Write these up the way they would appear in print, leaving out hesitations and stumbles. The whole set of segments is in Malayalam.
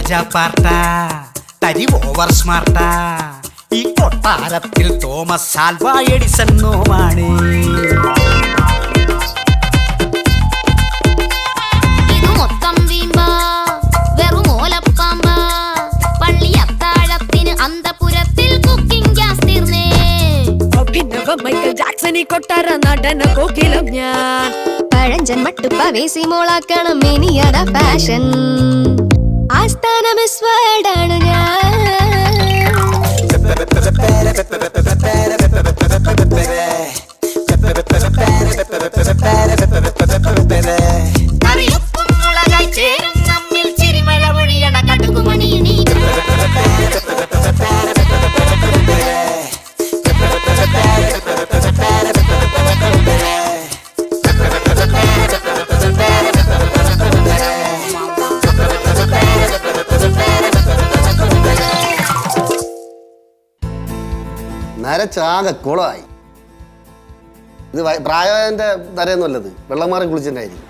രാജാപ്പാർട്ടാ തരി ഓവർ സ്മാർട്ടാ ഈ കൊട്ടാരത്തിൽ തോമസ് ആൽവാ എഡിസൺ നോമാണ്. ഇത് മൊത്തം വീമ്പാ വെറും ഓലപ്പാമ്പ പള്ളി അത്താഴത്തിന് അന്തപുരത്തിൽ കുക്കിംഗ് ഗ്യാസ് തീർന്നേ. അഭിനവ മൈക്കൽ ജാക്സണി കൊട്ടാര നടന കോകിലം ഞാൻ പഴഞ്ചൻ മട്ടുപ്പ വേസി മോളാക്കണം ഇനിയട ഫാഷൻ ആസ്ഥാന മിസ് വേൾഡ് ആണ് ഞാൻ. കറിയൊപ്പം മുളകായി ചേരും നമ്മിൽ ചിരിമഴ പൊഴിയണ കടുകുമണി നീ. നരച്ചാകെ കുളമായി. ഇത് പ്രായന്റെ നരയൊന്നുമല്ലത്, വെള്ളം മാറി കുളിച്ചിട്ടായിരിക്കും.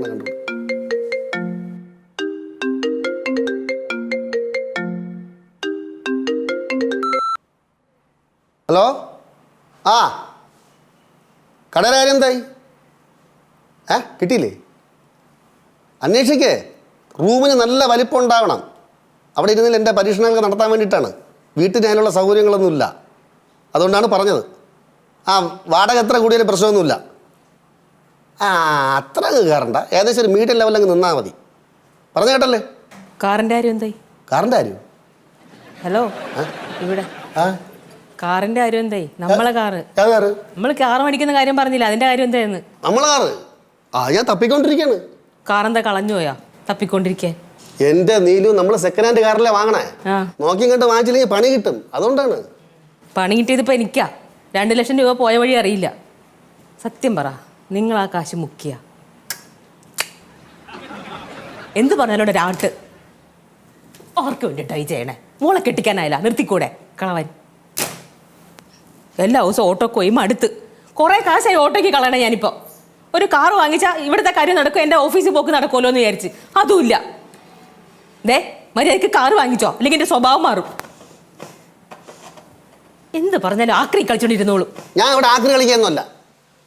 കണ്ടു. ഹലോ, ആ കടയുടെ കാര്യം എന്തായി? കിട്ടിയില്ലേ? അന്വേഷിക്കേ. റൂമിന് നല്ല വലിപ്പം ഉണ്ടാവണം. അവിടെ ഇരുന്നിൽ എൻ്റെ പരീക്ഷണങ്ങൾ നടത്താൻ വേണ്ടിയിട്ടാണ്. വീട്ടിൽ അതിനുള്ള സൗകര്യങ്ങളൊന്നുമില്ല, അതുകൊണ്ടാണ് പറഞ്ഞത്. വാടക എത്ര കൂടിയാലും പ്രശ്നമൊന്നുമില്ല. അത്ര കയറണ്ട, ഏകദേശം ഒരു മീഡിയം ലെവലങ്ങ് നിന്നാൽ മതി. പറഞ്ഞു കേട്ടല്ലേ? കാറിന്റെ കാര്യം എന്തായി? കാറിൻ്റെ കാര്യം? ഹലോ, ഇവിടെ കാറിന്റെ കാര്യം എന്തായി? നമ്മളെ കാറ് നമ്മൾ കാറ് മേടിക്കുന്ന കാര്യം പറഞ്ഞില്ല, അതിന്റെ കാര്യം എന്തായിരുന്നു? നമ്മളെ കാറ് ഞാൻ തപ്പിക്കൊണ്ടിരിക്കുകയാണ്. കാറെന്താ കളഞ്ഞു പോയാ തപ്പിക്കൊണ്ടിരിക്കാൻ? എൻ്റെ നീലു നമ്മൾ സെക്കൻഡ് ഹാൻഡ് കാറിലെ വാങ്ങണേ. നോക്കി കണ്ട് വാങ്ങിച്ചില്ലെങ്കിൽ പണി കിട്ടും, അതുകൊണ്ടാണ്. പണി കിട്ടിയതിപ്പോൾ എനിക്കാ. 2 ലക്ഷം രൂപ പോയ വഴി അറിയില്ല. സത്യം പറ, നിങ്ങൾ ആ കാശ് മുക്കിയ എന്ത് പറഞ്ഞാലും ഒരാട്ട് അവർക്ക് വേണ്ടിയിട്ടായി ചെയ്യണേ. മോളെ കെട്ടിക്കാനായില്ല, നിർത്തിക്കൂടെ കളവൻ. എല്ലാ ദിവസവും ഓട്ടോ പോയി മടുത്ത് കുറേ കാശായി ഓട്ടോയ്ക്ക് കളയണേ. ഞാനിപ്പോൾ ഒരു കാറ് വാങ്ങിച്ചാൽ ഇവിടുത്തെ കാര്യം നടക്കും, എൻ്റെ ഓഫീസിൽ പോക്ക് നടക്കുമല്ലോ എന്ന് വിചാരിച്ച്. അതുമില്ല. മര്യാദയ്ക്ക് കാറ് വാങ്ങിച്ചോ, അല്ലെങ്കിൽ എൻ്റെ സ്വഭാവം മാറും. എന്ത് പറഞ്ഞാലും ആക്രി കളിച്ചോണ്ടിരുന്നോളൂ. ഞാൻ ഇവിടെ ആക്രി കളിക്കുകയൊന്നുമല്ല.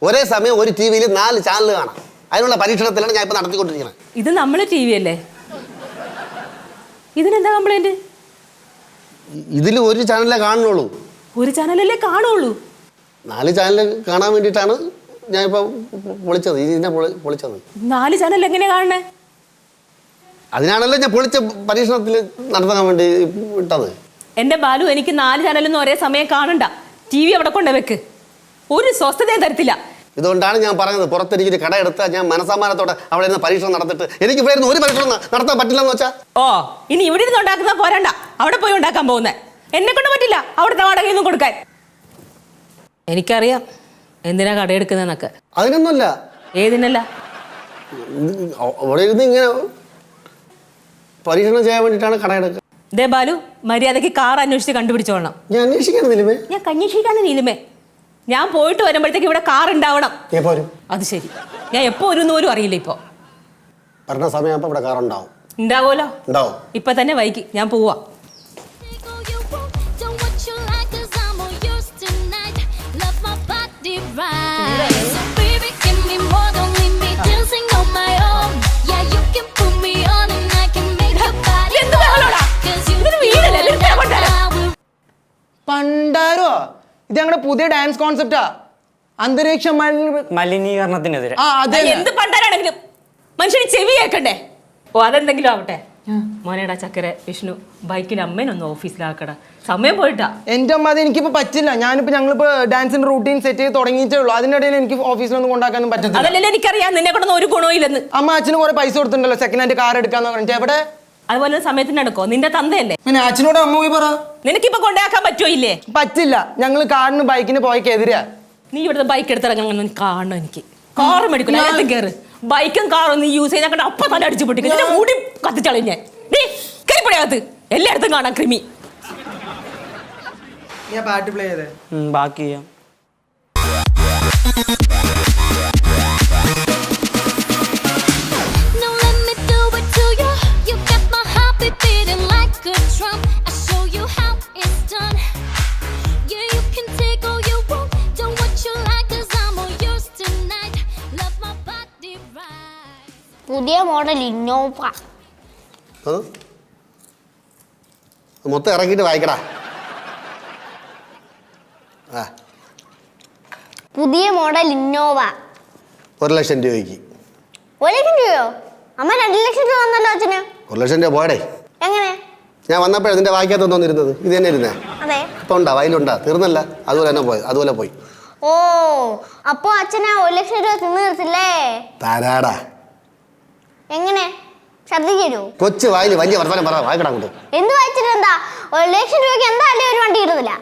ഒരേ സമയം ഒരു ടി വിയിൽ 4 ചാനൽ കാണാം. അതിനുള്ള പരീക്ഷണത്തിലാണ് ഞാൻ ഇപ്പം നടത്തിക്കൊണ്ടിരിക്കുന്നത്. ഇത് നമ്മളെ ടി വി അല്ലേ? ഇതിനെന്താ കംപ്ലൈന്റ്? ഇതിൽ ഒരു ചാനലേ കാണുന്നുള്ളൂ. ഒരു ചാനലല്ലേ കാണുള്ളൂ? 4 ചാനൽ കാണാൻ വേണ്ടിയിട്ടാണ് ഞാൻ ഇപ്പോൾ പൊളിച്ചത്. ഇതിനെ പൊളിച്ചത് 4 ചാനൽ എങ്ങനെയാ കാണണേ? അതിനാണല്ലോ ഞാൻ പൊളിച്ച പരീക്ഷണത്തിൽ നടത്താൻ വേണ്ടി വിട്ടത്. എൻ്റെ ബാലു, എനിക്ക് 4 ചാനലൊന്നും ഒരേ സമയം കാണണ്ട. ടി വി അവിടെ കൊണ്ട് വെക്ക്, ഒരു സ്വസ്ഥതയും തരത്തില്ല. ഇതുകൊണ്ടാണ് ഞാൻ പറഞ്ഞത്, പുറത്തെനിക്കൊരു കട എടുത്താൽ ഞാൻ മനസ്സമാനത്തോടെ അവിടെ ഇരുന്ന് പരീക്ഷണം നടത്തിട്ട് എനിക്ക് ഇവിടെ ഒരു പരീക്ഷണം നടത്താൻ പറ്റില്ലെന്ന് വെച്ചാൽ. ഇനി ഇവിടെ ഇരുന്ന് ഉണ്ടാക്കുന്ന പോരണ്ട, അവിടെ പോയി ഉണ്ടാക്കാൻ പോകുന്നേ. എന്നെ കൊണ്ട് പറ്റില്ല അവിടുത്തെ വാടകയൊന്നും കൊടുക്കാൻ. എനിക്കറിയാം എന്തിനാ കട എടുക്കുന്നതെന്നൊക്കെ. അതിനൊന്നുമല്ല. ഏതിനല്ല? അവിടെ ഇരുന്ന് ഇങ്ങനെ പരീക്ഷണം ചെയ്യാൻ വേണ്ടിയിട്ടാണ് കട എടുക്കുക. ദേ ബാലു, മര്യാദയ്ക്ക് കാർ അന്വേഷിച്ച് കണ്ടുപിടിച്ചോളണം. ഞാൻ അന്വേഷിക്കാൻ നീലുമേ. ഞാൻ കന്വേഷിക്കാണ് നീലുമേ. ഞാൻ പോയിട്ട് വരുമ്പോഴത്തേക്ക് ഇവിടെ കാർ ഉണ്ടാവണം. അത് ശരി. ഞാൻ എപ്പോ വരുമെന്ന് പോലും അറിയില്ല. ഇപ്പൊ പറഞ്ഞ സമയം ഇവിടെ കാർ ഉണ്ടാവും. ഉണ്ടാവുമല്ലോ. ഉണ്ടാവും. ഇപ്പൊ തന്നെ വൈകി, ഞാൻ പോവാ. പണ്ടാരോ, ഇത് ഞങ്ങളുടെ പുതിയ ഡാൻസ് കോൺസെപ്റ്റാ. അന്തരീക്ഷ മലിനീകരണത്തിനെതിരെ. എന്ത് പണ്ടാരാണെങ്കിലും മനുഷ്യന് ചെവി കേൾക്കണ്ടേ? അതെന്തെങ്കിലും ആവട്ടെ. മോനേടാ ചക്കര വിഷ്ണു, ബൈക്കിൽ അമ്മേനൊന്ന് ഓഫീസിലാക്കട, സമയം പോയിട്ടാ. എന്റെ അമ്മ അത് എനിക്കിപ്പോ പറ്റില്ല. ഞങ്ങളിപ്പോ ഡാൻസിന്റെ റൂട്ടീൻ സെറ്റ് ചെയ്ത് തുടങ്ങിയിട്ടേ ഉള്ളൂ. അതിനിടയിൽ എനിക്ക് ഓഫീസിലൊന്നും കൊണ്ടാക്കാനും പറ്റത്തില്ല. അതല്ലേ എനിക്കറിയാം, നിന്നെ കൊണ്ടൊന്നും ഒരു ഗുണവും ഇല്ലെന്ന്. അമ്മ അച്ഛന് കുറെ പൈസ കൊടുത്തിട്ടുണ്ടല്ലോ സെക്കൻഡ് ഹാൻഡ് കാർ എടുക്കാന്ന് പറഞ്ഞിട്ട്. എവിടെ? അതുപോലെ സമയത്തിന് നടക്കോ? നിന്റെ തന്തയല്ലേ? പിന്നെ അച്ഛനോട് അമ്മ പോയി പറ. നിനക്കിപ്പോ കൊണ്ടാക്കാൻ പറ്റുമോ? ഇല്ലേ? പറ്റില്ല. ഞങ്ങൾ കാറിന് ബൈക്കിന് പോയക്കെതിരാ. നീ ഇവിടുത്തെ ബൈക്ക് എടുത്തിറങ്ങി കാണണം. എനിക്ക് കാറ് മേടിക്കില്ല, കയറ്. ബൈക്കും കാറും നീ യൂസ് ചെയ്താൽ അപ്പൊ തന്നെ അടിച്ചു പൊട്ടിക്കും. മുടി കത്തിച്ചളയും ഞാൻ. കരിപ്പടയാകത്ത് എല്ലായിടത്തും കാണാം ക്രിമി. ഞാൻ പാട്ട് പ്ലേ ചെയ്തേ. ബാക്കി ചെയ്യാം. No limit പുതിയ മോഡൽ ഇന്നോവ. മൊത്തം ഇറക്കിയിട്ട് വായിക്കടാ. ആ പുതിയ മോഡൽ ഇന്നോവ. 1,00,000 രൂപയ്ക്ക്. 1,00,000 രൂപയോ? അമ്മ 2,00,000 രൂപ വന്നല്ലോ അച്ഛന്. 1,00,000 രൂപ പോയടേ. എങ്ങനെ? ഞാൻ വന്നപ്പോഴേ നിന്റെ വായിക്കാത്ത തോന്നിരുന്നത് ഇത് തന്നെ ഇരുന്നേ. അതെ. ഇപ്പൊ ഉണ്ടാ വയലുണ്ടാ തീർന്നല്ല, അതുപോലെ തന്നെ പോയി, അതുപോലെ പോയി. ഓ, അപ്പൊ അച്ഛനാ 1,00,000 രൂപ തിന്നു തീർത്തില്ലേ? താരാടാ. എങ്ങനെ? ശ്രദ്ധിക്കൂ. കൊച്ചു വായില് വലിയ വർത്തമാനം പറ, വായിക്കടാ അങ്ങോട്ട്. എന്ത് വായിച്ചിട്ട് എന്താ? 1,00,000 രൂപയ്ക്ക് എന്തായാലും ഒരു വണ്ടി കിട്ടുന്നില്ല.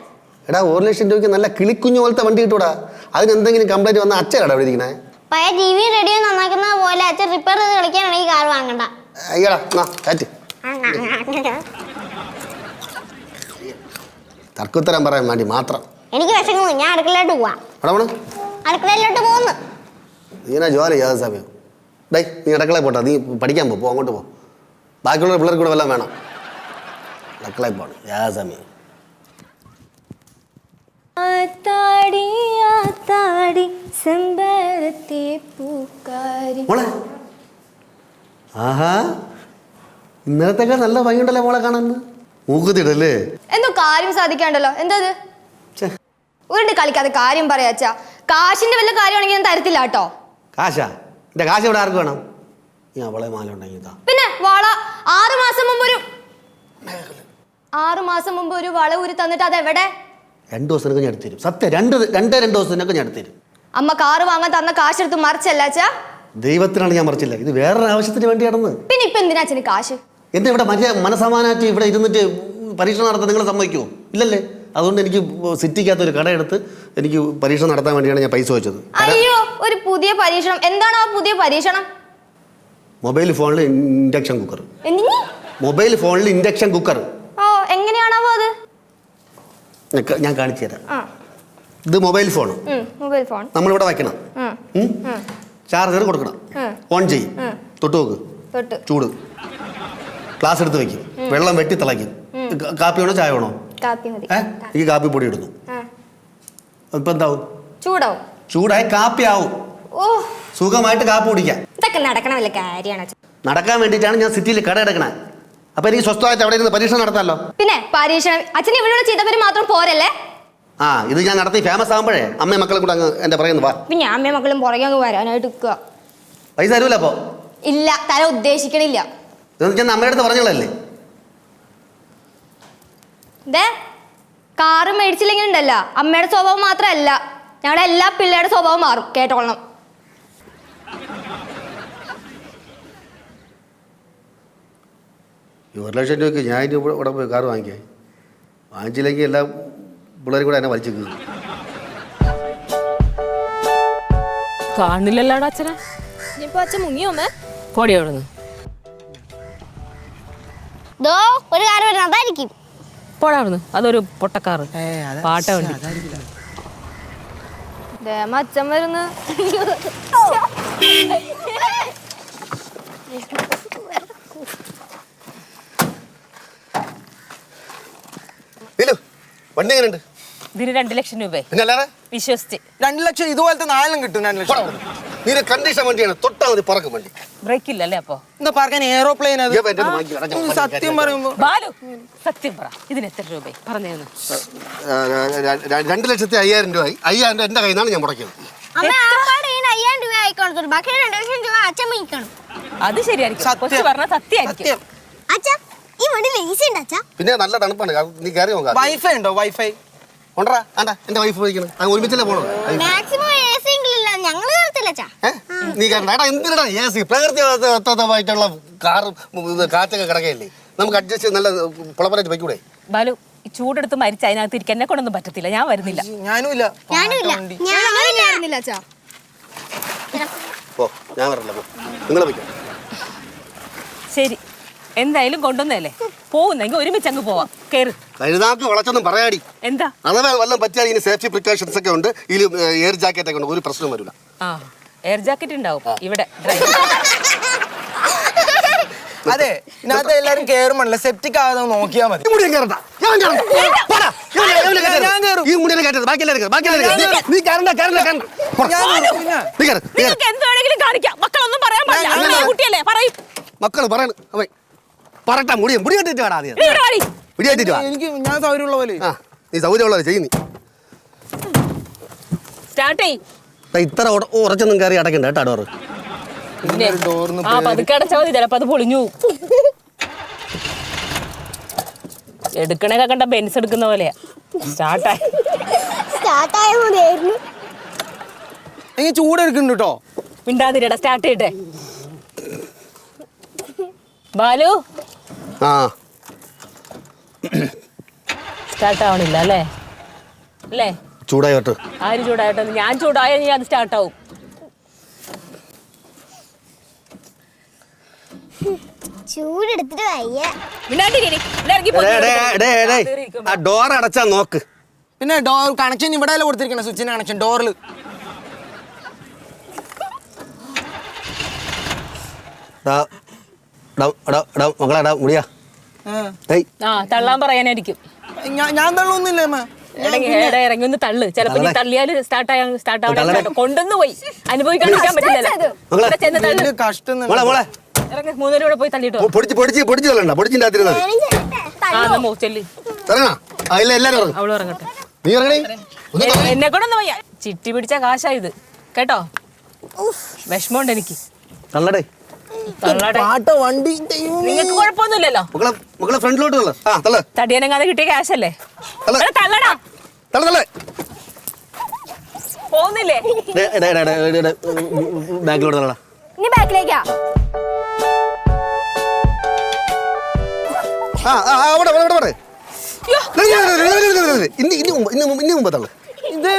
എടാ 1,00,000 രൂപയ്ക്ക് നല്ല കിളിക്കുഞ്ഞു പോലത്തെ വണ്ടി കിട്ടൂടാ. അതിന് എന്തെങ്കിലും കംപ്ലൈന്റ് വന്നാൽ അച്ഛനാടാ ഇവിടെ ഇരിക്കണേ. പഴയ ടി വി റേഡിയോ നന്നാക്കുന്നത് പോലെ അച്ഛൻ റിപ്പയർ ചെയ്ത് കളിക്കാനാണെങ്കിൽ കാർ വാങ്ങണ്ട. അയ്യടാ കാറ്റ് തർക്കുത്തരം പറയാൻ വേണ്ടി മാത്രം. എനിക്ക് വിശക്കുന്നു, ഞാൻ അടുക്കളയിലോട്ട് പോവാ. അടുക്കളയിലോട്ട് പോകുന്നു. നീനാ ജോലി ഏത് സമയം? ഡേ നീ അടുക്കളയിൽ പോട്ടെ, നീ പഠിക്കാൻ പോ, അങ്ങോട്ട് പോ. ബാക്കിയുള്ള പിള്ളേർക്ക് കൂടെ വല്ലതും വേണം. അടുക്കളയിൽ പോണം ഏത് സമയം. മോളെ ആഹാ, ഇന്നലത്തൊക്കെ നല്ല ഭംഗിയുണ്ടല്ലേ മോളെ കാണാൻ. മൂക്കുത്തിടല്ലേ? എന്തോ കാര്യം സാധിക്കാണ്ടല്ലോ. എന്താ ഉരുണ്ട് കളിക്കാതെ കാര്യം പറയാച്ചാ. കാശിന്റെ വല്ല കാര്യമാണെങ്കിൽ ഞാൻ തരത്തില്ല കേട്ടോ. കാശാ? എന്റെ കാശ് ഇവിടെ ആർക്ക് വേണം? നീ അവളെ മാല ഉണ്ടെങ്കിൽ പിന്നെ വള 6 മാസം മുമ്പ് ഒരു വള ഊരി തന്നിട്ട് അതെവിടെ? 2 ദിവസത്തിനൊക്കെ ഞാൻ എടുത്തുതരും. സത്യം 2 ദിവസത്തിനൊക്കെ ഞാൻ എടുത്തുതരും. അമ്മ കാറ് വാങ്ങാൻ തന്ന കാശെടുത്ത് മറിച്ചല്ലാച്ചാ? ദൈവത്തിനാണ് ഞാൻ മറിച്ചില്ല, ഇത് വേറൊരു ആവശ്യത്തിന് വേണ്ടിയാണെന്ന്. പിന്നെ ഇപ്പൊ എന്തിനാ അച്ഛന് കാശ്? എന്താ ഇവിടെ മനസമാനായിട്ട് ഇവിടെ ഇരുന്നിട്ട് പരീക്ഷ നടത്താൻ നിങ്ങൾ സമ്മതിക്കുമോ? ഇല്ലല്ലേ? അതുകൊണ്ട് എനിക്ക് സിറ്റിക്കകത്തൊരു കട എടുത്ത് എനിക്ക് പരീക്ഷ നടത്താൻ വേണ്ടിയാണ് ഞാൻ പൈസ വെച്ചത്. അയ്യോ, ഒരു പുതിയ പരീക്ഷണം. എന്താണ് ആ പുതിയ പരീക്ഷണം? മൊബൈൽ ഫോണിൽ ഇൻഡക്ഷൻ കുക്കർ. എന്തിന്? മൊബൈൽ ഫോണിൽ ഇൻഡക്ഷൻ കുക്കർ. ഓ, എങ്ങനെയാണാവോ അത്? ഞാൻ കാണിച്ചു തരാം. ഇത് മൊബൈൽ ഫോൺ. മൊബൈൽ ഫോൺ നമ്മളിവിടെ വയ്ക്കണം, ചാർജർ കൊടുക്കണം, ഓൺ ചെയ്യും, തൊട്ട് നോക്ക്, ചൂട്, ഗ്ലാസ് എടുത്ത് വെക്കും, വെള്ളം വെട്ടി തിളയ്ക്കും. കാപ്പി വേണോ ചായ വേണോ? കാപ്പി മതി. ഈ കാപ്പി പൊടി ഇടുന്നു, ഇപ്പൊ എന്താവും? ചൂടാവും. ചൂടായി കാപ്പി ആവും. ഓ, സുഖമായിട്ട് കാപ്പി കുടിക്കാം. ഇതൊക്കെ നടക്കണ വല്ല കാര്യമാണ്. നടക്കാൻ വേണ്ടിയിട്ടാണ് ഞാൻ സിറ്റിയിൽ കട എടുക്കണേ. അപ്പൊ എനിക്ക് സ്വസ്ഥമായിട്ട് അവിടെ ഇരുന്ന് പരീക്ഷ നടത്താമല്ലോ. പിന്നെ പരീക്ഷണം അച്ഛൻ ഇവിടെയുള്ള ചെയ്തവര് മാത്രം പോരല്ലേ? ആ, ഇത് ഞാൻ നടത്തി ഫേമസ് ആകുമ്പോഴേ അമ്മയും മക്കളെ കൂടെ അങ്ങ് എന്റെ പറയുന്നു വാ. പിന്നെ അമ്മയും മക്കളും പുറകെ അങ്ങ് വരാനായിട്ട് നിൽക്കുക. പൈസ തരൂല അപ്പൊ? ഇല്ല, തരാൻ ഉദ്ദേശിക്കണില്ല. ഞാൻ അമ്മയുടെ അടുത്ത് പറഞ്ഞോളല്ലേ. കാറ് മേടിച്ചില്ലെങ്കിൽ ഉണ്ടല്ല, അമ്മയുടെ സ്വഭാവം മാത്രമല്ല ഞങ്ങളുടെ എല്ലാ പിള്ളേരുടെ സ്വഭാവം മാറും. കേട്ടോളണം. ഈ 1,00,000 രൂപയ്ക്ക് ഞാൻ ഇവിടെ പോയി കാറ് വാങ്ങിച്ചില്ലെങ്കിൽ എല്ലാ പിള്ളേരും കൂടെ എന്നെ വലിച്ചു കീറും. കാണില്ലല്ലോടാ അച്ഛനെ. ഇനിയിപ്പോ അച്ഛൻ മുങ്ങിയോമ്മേ? പോടി അവിടുന്ന്. ഒരു കാർ വരുന്നത് അതായിരിക്കും. പോടാ അവിടുന്ന്. അതൊരു പൊട്ടക്കാറ്, പാട്ട വണ്ടി. അച്ഛൻ വരുന്നു. വണ്ടി എങ്ങനെയുണ്ട്? ഇതിന് 2,00,000 രൂപ പിന്നെ അല്ലാതെ വിശ്വസിച്ച്. 2,00,000 ഇതുപോലത്തെ 4 കിട്ടും. 2,00,000 നീര് കണ്ടീഷൻ വണ്ടിയാണ്, തൊട്ടാ മതി പറക്കും വണ്ടി. ബ്രേക്ക് ഇല്ലല്ലേ അപ്പൊ? എന്താ പറക്കാൻ എയറോപ്ലെയിൻ അത്? സത്യം പറയുമ്പോ ബാലു സത്യം പറ, ഇതിന് എത്ര രൂപ പറഞ്ഞേന്ന്? 2,05,000 രൂപ. 5,000 രൂപ എന്റെ കയ്യിൽ നിന്നാണ് ഞാൻ മുടക്കിയത്. അമ്മ ആപ്പാടെ 5,000 രൂപ ആയിക്കോളൂ, ബാക്കി 2,00,000 രൂപ അച്ഛൻ മേടിക്കണം. അത് ശരിയായിരിക്കും, കൊച്ചു പറഞ്ഞ സത്യമായിരിക്കും. അച്ഛാ, ഈ വണ്ടി ലേസി ഉണ്ട് അച്ഛാ? പിന്നെ നല്ല തണുപ്പാണ്, നീ കയറി നോക്കാം. വൈഫൈ ഉണ്ടോ? വൈഫൈ കൊണ്ടാ ആണ്ടാ എന്റെ വൈഫ് വിളിക്കണം, അത് ഒരുമിച്ചല്ലേ പോണോ? മാക്സിമം എസി എങ്കിലില്ല, ഞങ്ങള് കേൾത്തില്ല അച്ഛാ. നീ കാരണം ഏട്ടാ എന്തിനാ എ.സി? പ്രകൃതിദത്തമായിട്ടുള്ള കാറും കാറ്റൊക്കെ കിടക്കയല്ലേ, നമുക്ക് അഡ്ജസ്റ്റ് നല്ല പുളപ്പനായിട്ട് വയ്ക്കൂടെ? ബാലു, ഈ ചൂടെടുത്ത് മരിച്ച അതിനകത്ത് ഇരിക്കാൻ എന്നെ കൊണ്ടൊന്നും പറ്റത്തില്ല, ഞാൻ വരുന്നില്ല. ഞാനും ഇല്ല. അച്ഛാ ഓ ഞാൻ വരല്ല, പോ നിങ്ങൾ വയ്ക്കാം. ശരി, എന്തായാലും കൊണ്ടുവന്നല്ലേ, പോകുന്നെങ്കിൽ ഒരുമിച്ച് അങ്ങ് പോവാം. കേറ്. കരുതാക്ക് വളച്ചൊന്നും പറയാടി. എന്താ അഥവാ വല്ലതും പറ്റിയാൽ ഇതിന് സേഫ്റ്റി പ്രിക്കോഷൻസ് ഒക്കെ ഉണ്ട്, ഇതിൽ എയർ ജാക്കറ്റ് ഒക്കെ ഉണ്ട്, ഒരു പ്രശ്നം വരില്ല. ആ, എയർ ജാക്കറ്റ് ഉണ്ടാവും ഇവിടെ. അതെ, ഇതിനകത്ത് എല്ലാരും കേറുമല്ല, സെപ്റ്റിക് ആകാതെ നോക്കിയാ മതി. നിങ്ങൾക്ക് എന്ത് വേണമെങ്കിലും കാണിക്കാം, മക്കളെ പറഞ്ഞില്ലേ പറയും മക്കള് പറയണ അവൻ പറട്ടാ മുടി കെട്ടിട്ട് വേടാ ആദ്യം മുടി കെട്ടിട്ട് വാ എനിക്ക് ഞാൻ സൗകര്യമുള്ള പോലെ ആ നീ സൗകര്യമുള്ളത് ചെയ്യുന്നു സ്റ്റാർട്ട് ചെയ് ഇത്ര ഉറച്ചൊന്നും കയറി അടക്കണ്ട കേട്ടോ ഡോറ് ഡോറിന് ആ പതുക്കെ അടച്ചാൽ മതി ചിലപ്പോ അത് പൊളിഞ്ഞു എടുക്കണൊക്കെ കണ്ട ബെൻസ് എടുക്കുന്ന പോലെയാ സ്റ്റാർട്ടായി സ്റ്റാർട്ടായ മതിയായിരുന്നു. എനിക്ക് ചൂടെടുക്കുന്നുണ്ട് കേട്ടോ. മിണ്ടാതിരിടാ സ്റ്റാർട്ട് ചെയ്യട്ടെ ബാലു ആ സ്റ്റാർട്ട് ആവണില്ല അല്ലേ അല്ലേ ചൂടായി കേട്ടോ ആര് ചൂടായിട്ടോ ഞാൻ ചൂടായ അത് സ്റ്റാർട്ട് ആവും ചൂടെടുത്തിട്ട് വയ്യ. മിണ്ടാണ്ടിരി ഇറങ്ങി ആ ഡോർ അടച്ചാ നോക്ക് പിന്നെ ഡോർ കണക്ഷൻ ഇവിടെ അല്ല കൊടുത്തിരിക്കണം, സ്വിച്ചിന് കണക്ഷൻ ഡോറിൽ. മകളാ മുടിയാ ആ തള്ളാൻ പറയാനായിരിക്കും ഞാൻ തള്ളൊന്നുമില്ല അമ്മ. ഇറങ്ങി ഒന്ന് തള്ളു ചിലപ്പോ നീ തള്ളിയാല് സ്റ്റാർട്ട് ആവാൻ കൊണ്ടുവന്ന് പോയി അനുഭവിക്കാണ്ടിരിക്കാൻ പറ്റില്ലല്ലോ ഇവിടെ ചെന്ന് തള്ളു വലിയ കഷ്ടം തന്നെ. ഇറങ്ങി മൂന്നൂരും കൂടെ പോയി തള്ളിട്ടോ പൊടിച്ച് തള്ളണ്ട പൊടിച്ചിന്റെ അകത്തിരുന്നാ ആ ചെല്ലി ഇറങ്ങാ ഇല്ല എല്ലാരും ഇറങ്ങും അവള് ഇറങ്ങട്ടെ നീ ഇറങ്ങണേ എന്നെ കൂടെ ഒന്ന് വയ്യ ചിട്ടി പിടിച്ച കാശായത് കേട്ടോ വിഷമമുണ്ട് എനിക്ക് തള്ളടേ തള്ളാടെ പാട്ട വണ്ടി നിങ്ങൾക്ക് കുഴപ്പമൊന്നുമില്ലല്ലോ മക്കളെ ഫ്രണ്ടിലോട്ട് ആ തള്ള തടിയനങ്ങാതെ കിട്ടിയ ക്യാഷല്ലേ തള്ള. എടാ, തള്ളടാ തള്ളേ പോകുന്നില്ലേ ബാങ്കിലോട്ട് തള്ളടാ ഇനി ബാക്കിലേക്കാ. അവിടെ യ്യോ, ഇനി മുമ്പ് തള്ളു ഇത്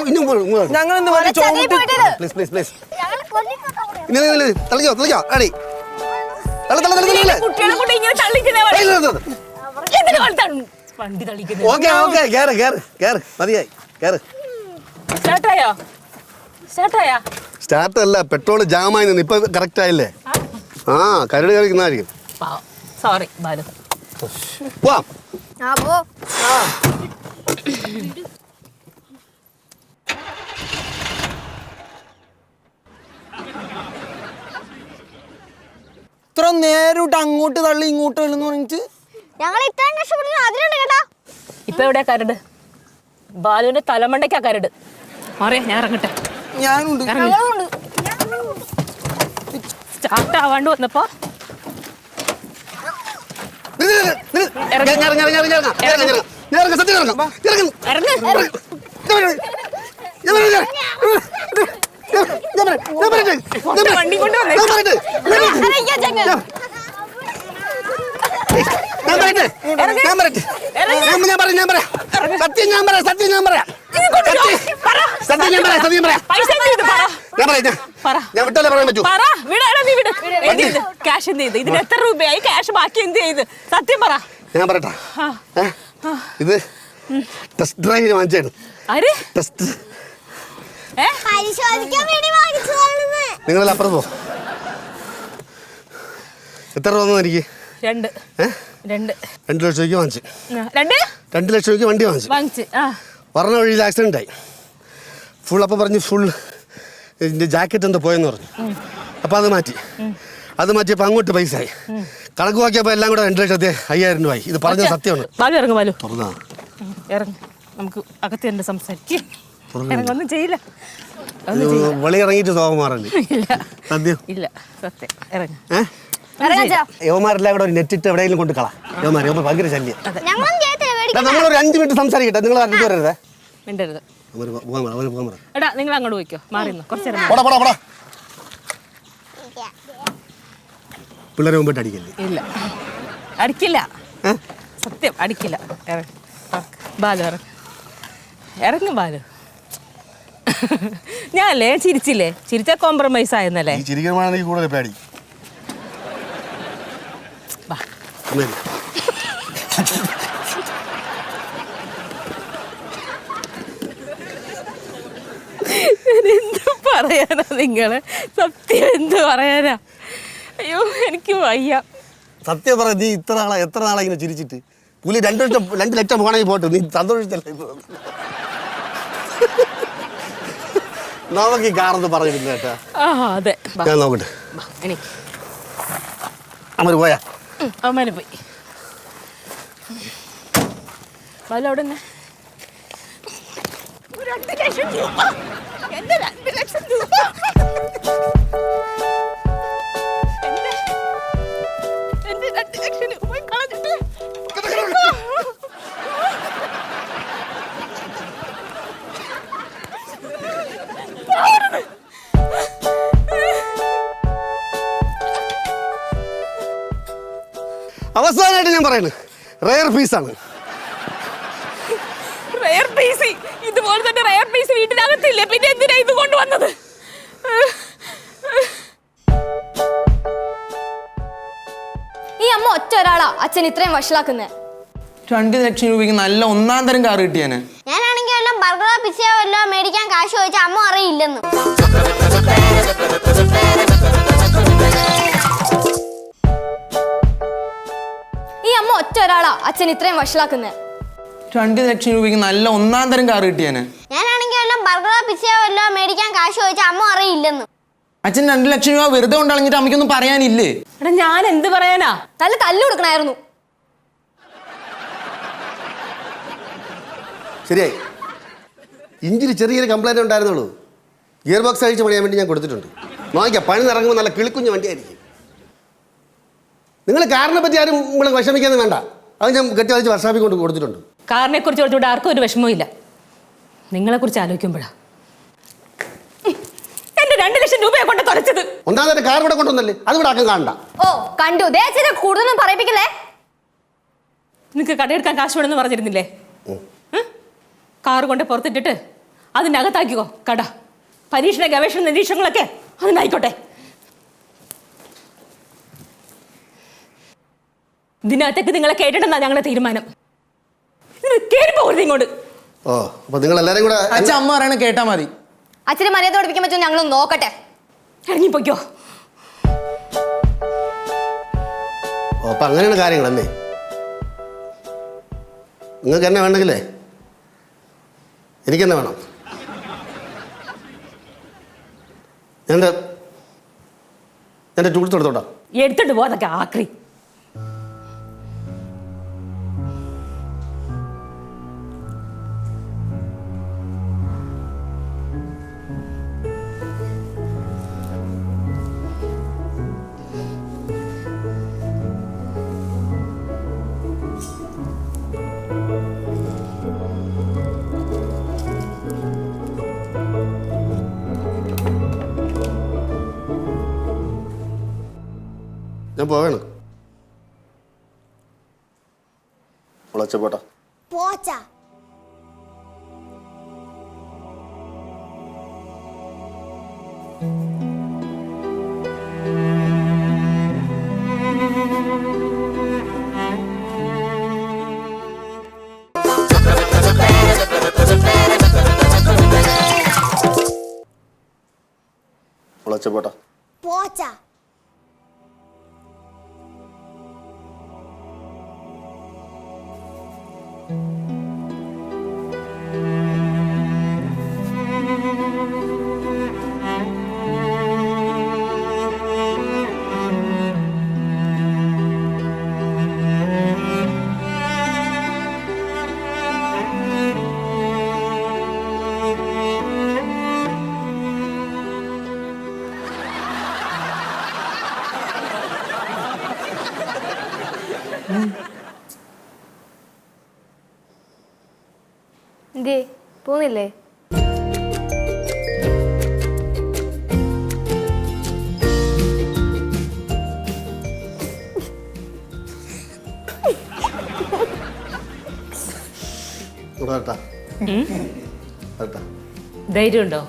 ഇനി മുമ്പ് ഞങ്ങൾ എന്ത് പറഞ്ഞു ചോദിട്ട് പ്ലീസ് ഞങ്ങള് കൊല്ലിക്കൊക്കെ പറയാം. ഇനി തള്ളിക്കോ അടി കുട്ടികളെ കൊണ്ട് ഇങ്ങനെ തള്ളിക്കുന്നേ എന്തിനു വണ്ടി തള്ളിക്കുന്നത് ഓക്കെ കേറ് മതിയായി കേറ് സ്റ്റാർട്ടായോ സ്റ്റാർട്ടായാ സ്റ്റാർട്ട് അല്ല പെട്രോൾ ജാമായി നിന്ന് ഇപ്പൊ കറക്റ്റ് ആയില്ലേ ആ കരട് കയറിക്കുന്നതായിരിക്കും സോറി ബാലു പോവാം ആ പോ. ഇത്ര നേരോട്ട് അങ്ങോട്ട് തള്ളി ഇങ്ങോട്ട് തള്ളി എന്ന് പറഞ്ഞിട്ട് ഞങ്ങൾ ഇത്രയും കഷ്ടപ്പെടുന്നു അതിലുണ്ട് കേട്ടോ. ഇപ്പൊ എവിടെയാ കരട് ബാലുവിന്റെ തലമണ്ടയ്ക്കാ കരട് മാറിയ ഞാൻ ഇറങ്ങട്ടെ ഞാനുണ്ട്. ഞങ്ങളുണ്ട്. സ്റ്റാർട്ട് ആവാണ്ട് വന്നപ്പോ വണ്ടി കൊണ്ട് അറിയിക്കാ ചങ്ങ. പൈസ ക്യാഷ് എന്ത് ചെയ്ത് ഇതിന് എത്ര രൂപയായി ക്യാഷ് ബാക്കി എന്ത് ചെയ്ത് സത്യം പറ ഞാൻ പറയട്ടാ ഇത് ടെസ്റ്റ് ഡ്രൈവിന് വാങ്ങിച്ചാണ് ആര് ടെസ്റ്റ് പരിശോധിക്കാൻ വേണ്ടി വാങ്ങിച്ചതാണെന്ന്. നിങ്ങളെല്ലാം അപ്പുറത്ത് പോ എത്ര രൂപ വന്നു എനിക്ക് 2 2 ലക്ഷം രൂപയ്ക്ക് വാങ്ങിച്ചു 2 ലക്ഷം രൂപയ്ക്ക് വണ്ടി വാങ്ങിച്ചു പറഞ്ഞ വഴിയിൽ ആക്സിഡൻ്റ് ആയി ഫുൾ അപ്പോൾ പറഞ്ഞ് ഫുൾ ഇതിൻ്റെ ജാക്കറ്റ് എന്തോ പോയെന്ന് പറഞ്ഞു അപ്പോൾ അത് മാറ്റിയപ്പോൾ അങ്ങോട്ട് പൈസ ആയി കണക്ക് നോക്കിയപ്പോൾ എല്ലാം കൂടെ 2,50,000 രൂപ ആയി ഇത് പറഞ്ഞത് സത്യമാണ് ബാലു ഇറങ്ങ് ബാലു തുറന്നാ ഇറങ്ങ് നമുക്ക് അകത്ത് തന്നെ സംസാരിക്കും ഇറങ്ങൊന്നും ചെയ്യില്ല വെളി ഇറങ്ങിയിട്ട് തോമാറല്ലേ സത്യം ഇല്ല സത്യം ഇറങ്ങ് യവന്മാരെല്ലാം കൂടെ ഒരു നെറ്റിട്ട് എവിടെയെങ്കിലും കൊണ്ട് കളാം യവന്മാർ ഭയങ്കര ശല്യം ഞങ്ങളൊന്നും ചെയ്യത്തില്ല, പേടിക്കണ്ട. നമ്മളൊരു 5 മിനിറ്റ് സംസാരിക്കട്ടെ നിങ്ങൾ അറിഞ്ഞു വരരുതേ മിണ്ടരുത് അവർ പോകാൻ പറ എടാ നിങ്ങൾ അങ്ങോട്ട് പോയിക്കോ മാറിന്നോ കുറച്ച് നേരം പോടാ പിള്ളേരെ മുമ്പിട്ട് അടിക്കല്ലേ ഇല്ല അടിക്കില്ല സത്യം അടിക്കില്ല ഇറങ്ങ് ബാലു ഇറങ്ങും ബാലു ഞാനല്ലേ ചിരിച്ചില്ലേ ചിരിച്ച കോംപ്രമൈസ് ആയെന്നല്ലേ ഈ ചിരിക്കണമെങ്കിൽ കൂടുതൽ പേടി വാ എന്ത് പറയാനാ നിങ്ങള് സത്യം എന്ത് പറയാനാ അയ്യോ എനിക്ക് വയ്യ സത്യം പറ നീ എത്ര നാളെ ഇങ്ങനെ ചിരിച്ചിട്ട് പുലി 2 ലക്ഷം പോകണമെങ്കിൽ പോട്ടെ നീ സന്തോഷിച്ചല്ലേ നമുക്ക് ഈ കാറൊന്നും പറഞ്ഞിട്ടില്ല കേട്ടാ ആ അതെ ഞാൻ നോക്കട്ടെ എനിക്ക് അമർ പോയാ അവന്മാര് പോയി. ബാലു അവിടെ നിന്ന് 2 ലക്ഷം രൂപ. എന്റെ 2 ലക്ഷം രൂപ. എന്റെ 2 ലക്ഷം രൂപ കളഞ്ഞിട്ട് അവസാനമായിട്ട് ഞാൻ പറയുന്നത് റെയർ പീസാണ്. റെയർ പീസ് ഇതുപോലെ തന്നെ റെയർ പീസ് വീട്ടിനകത്തില്ലേ, പിന്നെ എന്തിനാ ഇത് കൊണ്ടുവന്നത്? ഈ അമ്മ ഒറ്റ ഒരാളാ അച്ഛൻ ഇത്രയും വഷളാക്കുന്നേ. 2 ലക്ഷം രൂപയ്ക്ക് നല്ല ഒന്നാം തരം കാർ കിട്ടിയാന്. ഞാനാണെങ്കിൽ വല്ലതും ബർഗറോ പിസയോ വല്ലോ മേടിക്കാൻ കാശ് ചോദിച്ചാൽ അമ്മ അറിയില്ലെന്ന്. ഈ അമ്മ ഒറ്റ ഒരാളാ അച്ഛൻ ഇത്രയും വഷളാക്കുന്നേ. 2 ലക്ഷം രൂപയ്ക്ക് നല്ല ഒന്നാം തരം കാർ കിട്ടിയാന്. ഞാനാണെങ്കിൽ വല്ലതും ബർഗറോ പിസയോ വല്ലോ മേടിക്കാൻ കാശ് ചോദിച്ചാൽ അമ്മ അറിയില്ലെന്ന്. അച്ഛൻ 2 ലക്ഷം രൂപ വെറുതെ കൊണ്ടളഞ്ഞിട്ട് അമ്മയ്ക്കൊന്നും പറയാനില്ലേ? എടാ ഞാൻ എന്ത് പറയാനാ? നല്ല തല്ലു കൊടുക്കണായിരുന്നു. ശരിയായി. ഇഞ്ചിൽ ചെറിയൊരു കംപ്ലൈൻറ്റ് ഉണ്ടായിരുന്നുള്ളൂ. ഗിയർ ബോക്സ് അഴിച്ച് പണിയാൻ വേണ്ടി ഞാൻ കൊടുത്തിട്ടുണ്ട്. നോക്കിയാൽ പണി നിറങ്ങുമ്പോൾ നല്ല കിളിക്കുഞ്ഞ വണ്ടിയായിരിക്കും. നിങ്ങൾ കാറിനെ പറ്റി ആരും നിങ്ങൾ വിഷമിക്കാന്ന് വേണ്ട. അത് ഞാൻ കെട്ടി അഴിച്ച് വർഷാപ്പിൽ കൊണ്ട് കൊടുത്തിട്ടുണ്ട്. കാറിനെ കുറിച്ച് ഓർത്തുകൊണ്ട് ആർക്കും ഒരു വിഷമവും ഇല്ല. നിങ്ങളെ കുറിച്ച് ആലോചിക്കുമ്പോഴാ എന്റെ 2 ലക്ഷം രൂപയെ കൊണ്ട് തുലച്ചത്. ഒന്നാമത്തെ കാർ ഇവിടെ കൊണ്ടുവന്നല്ലേ, അത് ഇവിടെ ആക്കാൻ കാണണ്ട. ഓ കണ്ടു ദേശത്തെ കൂടുതലൊന്നും പറയിപ്പിക്കല്ലേ. നിങ്ങൾക്ക് കടയെടുക്കാൻ കാശ് വേണമെന്ന് പറഞ്ഞിരുന്നില്ലേ? കാറ് കൊണ്ട് പുറത്തിട്ടിട്ട് അതിൻ്റെ അകത്താക്കിക്കോ കട. പരീക്ഷണ ഗവേഷണ നിരീക്ഷണങ്ങളൊക്കെ അതിനായിക്കോട്ടെ. ഇതിനകത്തേക്ക് നിങ്ങളെ കേട്ടിട്ടെന്നാ ഞങ്ങളുടെ തീരുമാനം. കയറി പോകരുത് ഇങ്ങോട്ട്. ഓ അപ്പൊ നിങ്ങൾ എല്ലാരും കൂടെ അച്ഛൻ അമ്മ പറയണ കേട്ടാ മതി. അച്ഛനെ മര്യാദ പഠിപ്പിക്കാൻ പറ്റുമോ ഞങ്ങളൊന്ന് നോക്കട്ടെ. ഇറങ്ങിപ്പോയ്ക്കോ. ഓ അപ്പൊ അങ്ങനെയാണ് കാര്യങ്ങളല്ലേ. നിങ്ങൾക്ക് എന്നെ വേണ്ടെങ്കിലേ എനിക്കെന്നെ വേണം. എൻ്റെ ടൂൾസ് എടുത്തോട്ടാ. എടുത്തിട്ട് പോകാതൊക്കെ ആക്രി. ഞാൻ പോവേണ്. പോട്ടാ പോച്ച പോട്ടാ പോച്ച എന്തേ പോന്നില്ലേ? ധൈര്യമുണ്ടോ?